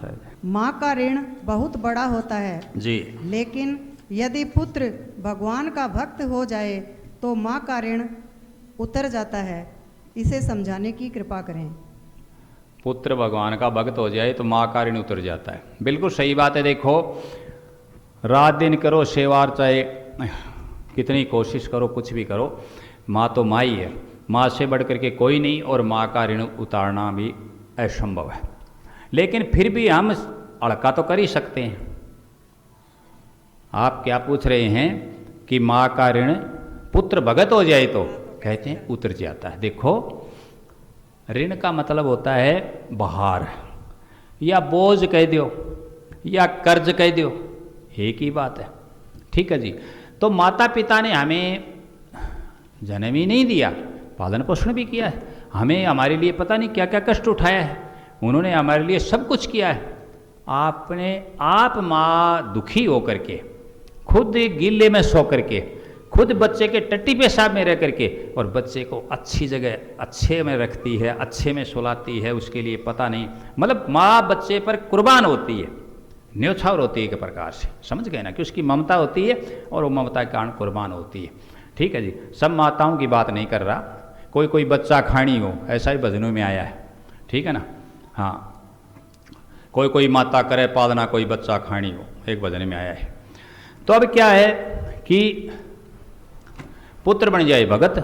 साहब माँ का ऋण बहुत बड़ा होता है जी। लेकिन यदि पुत्र भगवान का भक्त हो जाए तो माँ का ऋण उतर जाता है, इसे समझाने की कृपा करें। पुत्र भगवान का भक्त हो जाए तो माँ का ऋण उतर जाता है, बिल्कुल सही बात है। देखो, रात दिन करो सेवा, चाहे कितनी कोशिश करो, कुछ भी करो, माँ तो माँ ही है, माँ से बढ़ करके कोई नहीं, और माँ का ऋण उतारना भी असंभव है। लेकिन फिर भी हम अड़का तो कर ही सकते हैं। आप क्या पूछ रहे हैं कि माँ का ऋण पुत्र भगत हो जाए तो कहते हैं उतर जाता है। देखो, ऋण का मतलब होता है भार, या बोझ कह दो या कर्ज कह दो, एक ही बात है। ठीक है जी। तो माता पिता ने हमें जन्म ही नहीं दिया, पालन पोषण भी किया है, हमें हमारे लिए पता नहीं क्या क्या कष्ट उठाया है, उन्होंने हमारे लिए सब कुछ किया है। आप माँ दुखी होकर के, खुद गिल्ले में सो करके, खुद बच्चे के टट्टी पेशाब में रह करके, और बच्चे को अच्छी जगह अच्छे में रखती है, अच्छे में सुलाती है, उसके लिए पता नहीं, मतलब माँ बच्चे पर कुर्बान होती है, न्योछावर होती है एक प्रकार से, समझ गए ना, कि उसकी ममता होती है और वो ममता के कारण कुर्बान होती है। ठीक है जी। सब माताओं की बात नहीं कर रहा, कोई कोई बच्चा खानी हो, ऐसा ही भजनों में आया है। ठीक है ना। हाँ, कोई कोई माता करे पालना, कोई बच्चा खानी हो, एक भजन में आया है। तो अब क्या है कि पुत्र बन जाए भगत,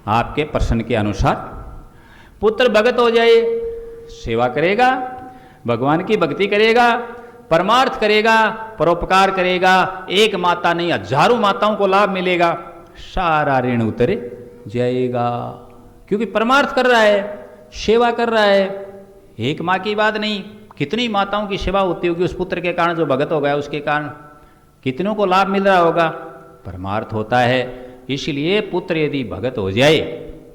आपके प्रश्न के अनुसार पुत्र भगत हो जाए, सेवा करेगा, भगवान की भक्ति करेगा, परमार्थ करेगा, परोपकार करेगा, एक माता नहीं हजारों माताओं को लाभ मिलेगा, सारा ऋण उतर जाएगा, क्योंकि परमार्थ कर रहा है, सेवा कर रहा है। एक माँ की बात नहीं, कितनी माताओं की सेवा होती होगी उस पुत्र के कारण, जो भगत हो गया उसके कारण कितनों को लाभ मिल रहा होगा, परमार्थ होता है। इसलिए पुत्र यदि भगत हो जाए,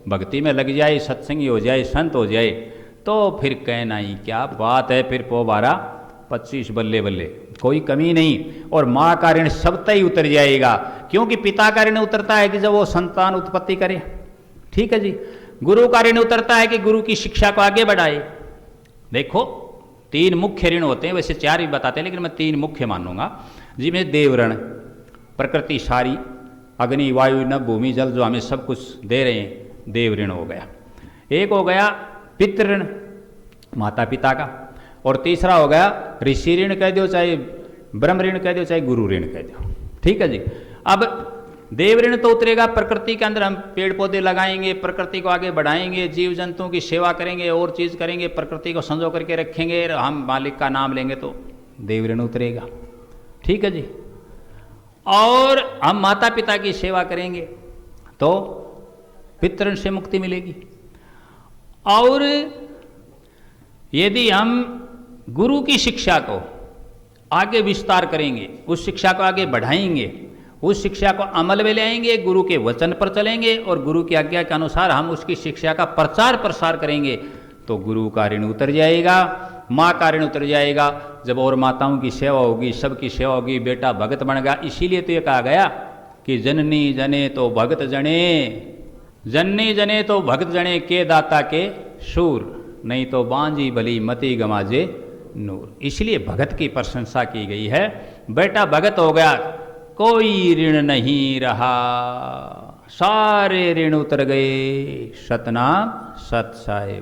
भक्ति में लग जाए, सत्संगी हो जाए, संत हो जाए, तो फिर कहना ही क्या बात है, फिर पो 12-25 बल्ले बल्ले, कोई कमी नहीं। और माँ का ऋण सबता ही उतर जाएगा, क्योंकि पिता का ऋण उतरता है कि जब वो संतान उत्पत्ति करे। ठीक है जी। गुरु का ऋण उतरता है कि गुरु की शिक्षा को आगे बढ़ाए। देखो, 3 मुख्य ऋण होते हैं, वैसे 4 भी बताते हैं, लेकिन मैं 3 मुख्य मानूंगा, जिनमें देव ऋण, प्रकृति सारी, अग्नि वायु नभ भूमि जल जो हमें सब कुछ दे रहे हैं, देव ऋण हो गया। एक हो गया पितृ ऋण, माता पिता का, और तीसरा हो गया ऋषि ऋण कह दो, चाहे ब्रह्म ऋण कह दो, चाहे गुरु ऋण कह दो। ठीक है जी। अब देव ऋण तो उतरेगा, प्रकृति के अंदर हम पेड़ पौधे लगाएंगे, प्रकृति को आगे बढ़ाएंगे, जीव जंतुओं की सेवा करेंगे, और चीज़ करेंगे, प्रकृति को संजो करके रखेंगे, हम मालिक का नाम लेंगे, तो देव ऋण उतरेगा। ठीक है जी। और हम माता पिता की सेवा करेंगे तो पितृ ऋण से मुक्ति मिलेगी। और यदि हम गुरु की शिक्षा को आगे विस्तार करेंगे, उस शिक्षा को आगे बढ़ाएंगे, उस शिक्षा को अमल में ले आएंगे, गुरु के वचन पर चलेंगे, और गुरु की आज्ञा के अनुसार हम उसकी शिक्षा का प्रचार प्रसार करेंगे, तो गुरु का ऋण उतर जाएगा, माँ का ऋण उतर जाएगा। जब और माताओं की सेवा होगी, सबकी सेवा होगी, बेटा भगत बन गया। इसीलिए तो ये कहा गया कि जननी जने तो भगत जने, जननी जने तो भगत जने, के दाता के शूर, नहीं तो बांझी भली मति गमाजे नूर। इसलिए भगत की प्रशंसा की गई है। बेटा भगत हो गया, कोई ऋण नहीं रहा, सारे ऋण उतर गए। सतनाम सत साहिब।